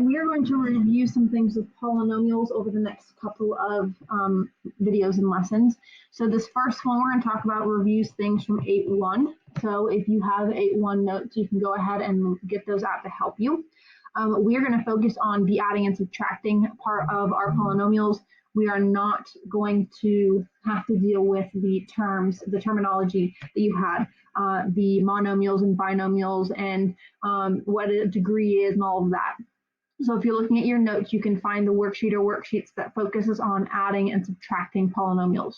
We are going to review some things with polynomials over the next couple of videos and lessons. So this first one, we're going to talk about reviews things from 8.1. So if you have 8.1 notes, you can go ahead and get those out to help you. We are going to focus on the adding and subtracting part of our polynomials. We are not going to have to deal with the terms, the terminology that you had, the monomials and binomials and what a degree is and all of that. So if you're looking at your notes, you can find the worksheet or worksheets that focuses on adding and subtracting polynomials.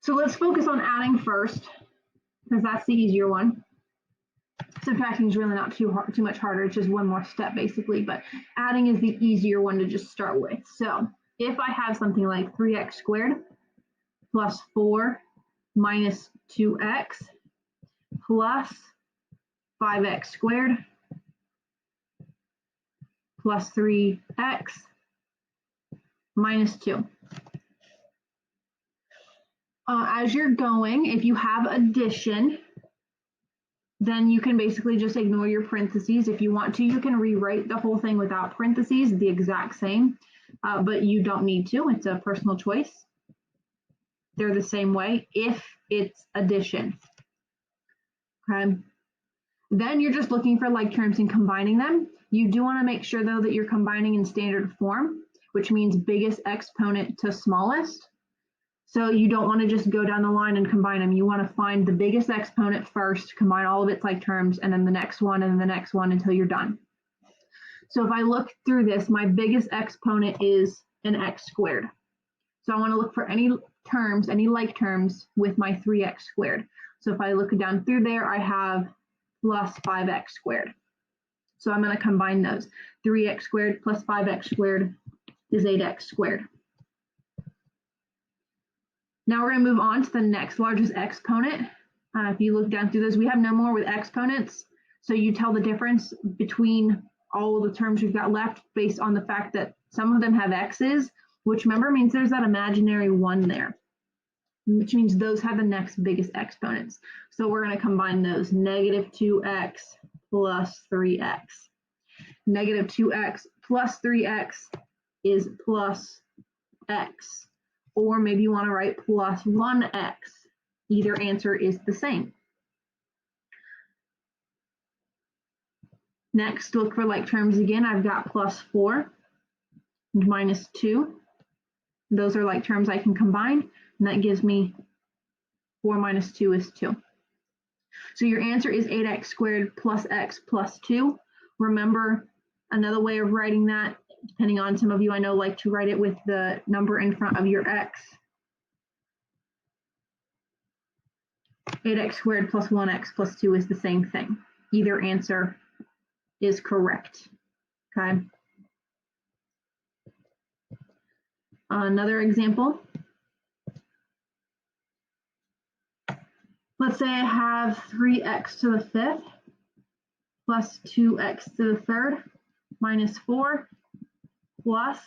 So let's focus on adding first, because that's the easier one. Subtracting is really not too much harder. It's just one more step basically, but adding is the easier one to just start with. So if I have something like 3x squared plus 4 minus 2x plus 5x squared plus 3x minus 2. As you're going, if you have addition, then you can basically just ignore your parentheses. If you want to, you can rewrite the whole thing without parentheses, the exact same, but you don't need to. It's a personal choice. They're the same way if it's addition. Okay. Then you're just looking for like terms and combining them. You do want to make sure though that you're combining in standard form, which means biggest exponent to smallest. So you don't want to just go down the line and combine them. You want to find the biggest exponent first, combine all of its like terms, and then the next one and the next one until you're done. So if I look through this, my biggest exponent is an x squared. So I want to look for any terms, any like terms with my 3x squared. So if I look down through there, I have plus 5x squared. So I'm going to combine those. 3x squared plus 5x squared is 8x squared. Now we're going to move on to the next largest exponent. If you look down through this, we have no more with exponents. So you tell the difference between all the terms we've got left based on the fact that some of them have x's, which remember means there's that imaginary 1 there, which means those have the next biggest exponents. So we're going to combine those. Negative 2x plus 3x. Negative 2x plus 3x is plus x. Or maybe you want to write plus 1x. Either answer is the same. Next, look for like terms again. I've got plus 4 and minus 2. Those are like terms I can combine, and that gives me 4 minus 2 is 2. So your answer is 8x squared plus x plus 2. Remember, another way of writing that, depending on some of you I know like to write it with the number in front of your x. 8x squared plus 1x plus 2 is the same thing. Either answer is correct. Okay. Another example. Let's say I have 3x to the 5th plus 2x to the 3rd minus 4 plus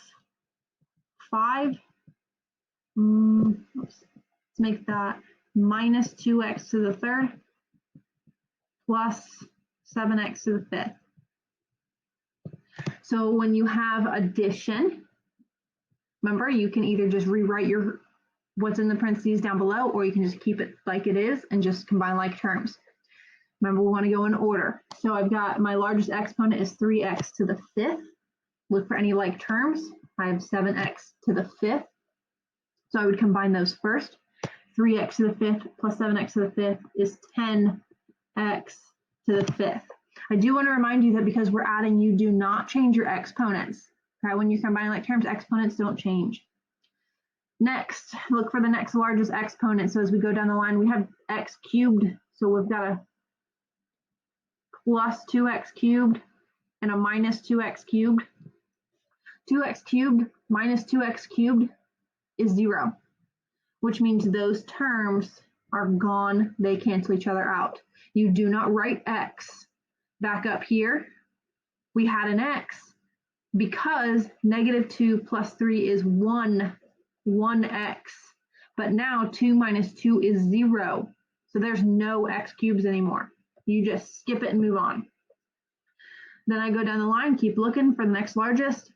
5. Let's make that minus 2x to the 3rd plus 7x to the 5th. So when you have addition, remember you can either just rewrite your what's in the parentheses down below, or you can just keep it like it is and just combine like terms. Remember, we want to go in order. So I've got my largest exponent is 3x to the 5th. Look for any like terms. I have 7x to the 5th. So I would combine those first. 3x to the 5th plus 7x to the 5th is 10x to the 5th. I do want to remind you that because we're adding, you do not change your exponents. Okay, when you're combining like terms, exponents don't change. Next, look for the next largest exponent. So as we go down the line, we have x cubed. So we've got a plus 2x cubed and a minus 2x cubed. 2x cubed minus 2x cubed is 0, which means those terms are gone. They cancel each other out. You do not write x back up here. We had an x because negative 2 plus 3 is 1, 1x. But now 2 minus 2 is 0. So there's no x cubes anymore. You just skip it and move on. Then I go down the line, keep looking for the next largest.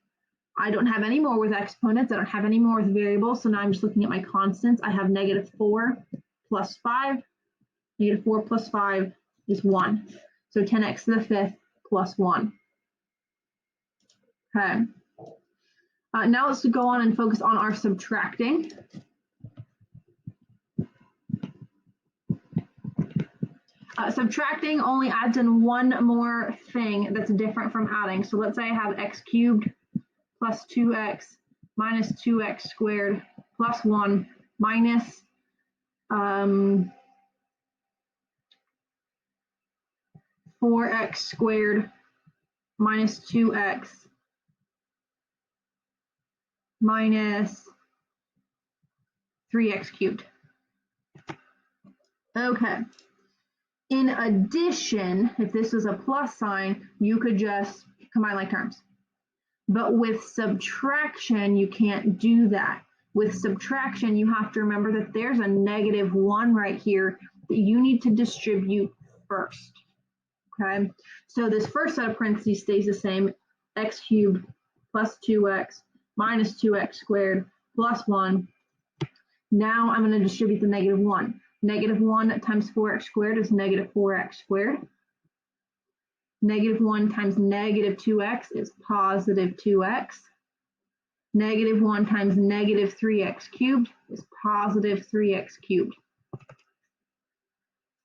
I don't have any more with exponents. I don't have any more with variables. So now I'm just looking at my constants. I have -4 plus 5. -4 plus 5 is 1. So 10x to the 5th plus 1. Okay. Now let's go on and focus on our subtracting. Subtracting only adds in one more thing that's different from adding. So let's say I have x cubed plus 2x minus 2x squared plus 1 minus 4x squared minus 2x minus 3x cubed. Okay. In addition, if this was a plus sign, you could just combine like terms. But with subtraction, you can't do that. With subtraction, you have to remember that there's a -1 right here that you need to distribute first. Okay, so this first set of parentheses stays the same, x cubed plus 2x minus 2x squared plus 1. Now I'm going to distribute the -1. -1 times 4x squared is -4x squared. -1 times -2x is positive 2x. -1 times -3x cubed is positive 3x cubed.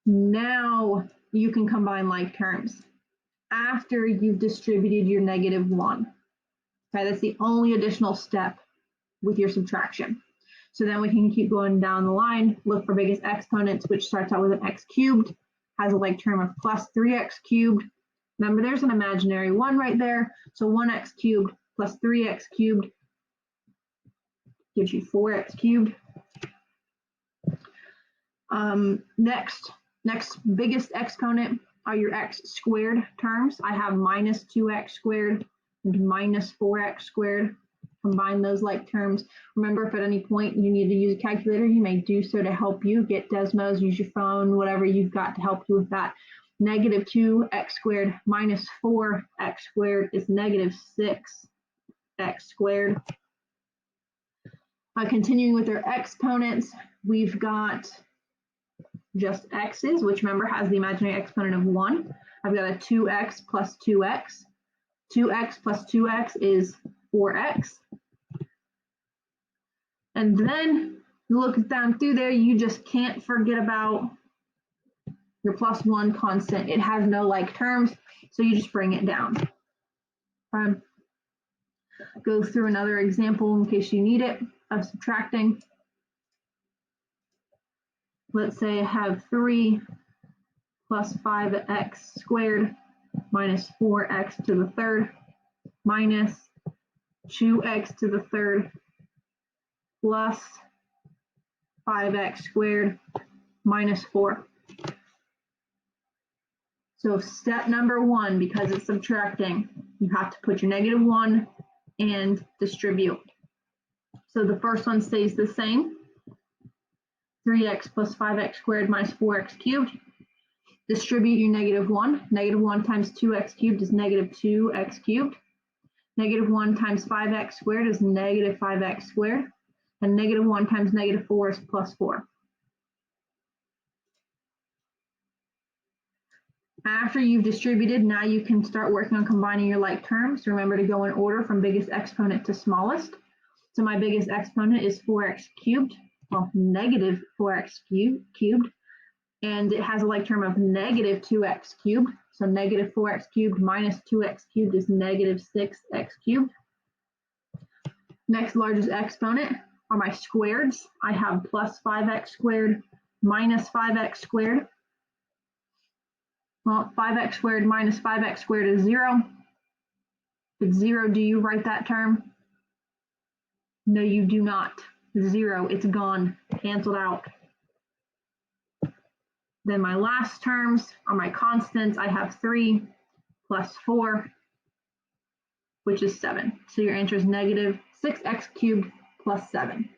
Now you can combine like terms after you've distributed your -1. Okay, that's the only additional step with your subtraction. So then we can keep going down the line, look for biggest exponents, which starts out with an x cubed, has a like term of plus 3x cubed. Remember, there's an imaginary 1 right there. So 1x cubed plus 3x cubed gives you 4x cubed. Next biggest exponent are your x squared terms. I have minus 2x squared and minus 4x squared. Combine those like terms. Remember, if at any point you need to use a calculator, you may do so to help you. Get Desmos, use your phone, whatever you've got to help you with that. -2x squared minus 4x squared is -6x squared. Continuing with our exponents, we've got just x's, which remember has the imaginary exponent of 1. I've got a 2x plus 2x. 2x plus 2x is 4x. And then you look down through there, you just can't forget about your plus 1 constant. It has no like terms, so you just bring it down. Go through another example in case you need it of subtracting. Let's say I have 3 plus 5x squared minus 4x to the third minus 2x to the third plus 5x squared minus 4. So step number 1, because it's subtracting, you have to put your -1 and distribute. So the first one stays the same. 3x plus 5x squared minus 4x cubed. Distribute your -1. -1 times 2x cubed is -2x cubed. -1 times 5x squared is -5x squared. And -1 times -4 is plus 4. After you've distributed, now you can start working on combining your like terms. Remember to go in order from biggest exponent to smallest. So my biggest exponent is 4x cubed, well, -4x cubed, and it has a like term of -2x cubed. So -4x cubed minus 2x cubed is -6x cubed. Next largest exponent are my squareds. I have plus 5x squared minus 5x squared. Well, 5x squared minus 5x squared is 0. If it's 0, do you write that term? No, you do not. 0, it's gone, canceled out. Then my last terms are my constants. I have 3 plus 4, which is 7. So your answer is -6x cubed plus 7.